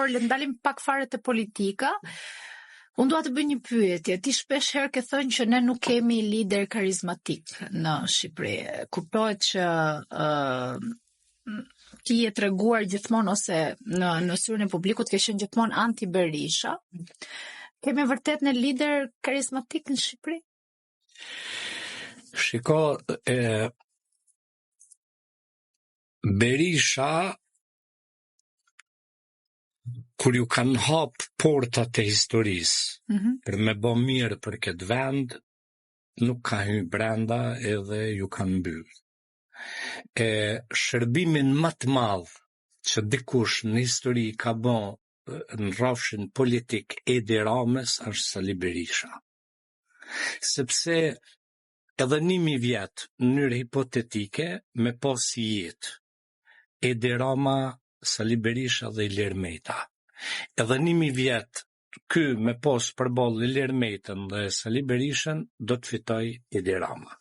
por le ndalim pak fare te politika. Unë dua të bëj një pyetje. Ti shpesh herë ke thënë që ne nuk kemi lider karizmatik në Shqipëri. Kuptohet që ti je treguar gjithmonë ose në syrin e publikut ke qenë gjithmonë anti Berisha. Kemi vërtet në lider karizmatik në Shqipëri? Shiko, Berisha, kur ju kanë hap portat e historisë, për me bë mirë për këtë vend, nuk ka hyrë brenda edhe ju kanë mbyll. Shërbimin më të madh që dikush në histori ka bën në rrafshin politik Edi Ramës është Sali Berisha. Sepse edhe 1000 vjet në mënyrë hipotetike me pas jetë Edi Rama, Sali Berisha dhe Ilir Meta. Edhe 1000 vjet ky me pas përballë Ilir Metën dhe Sali Berishën do të fitoj Edi Rama.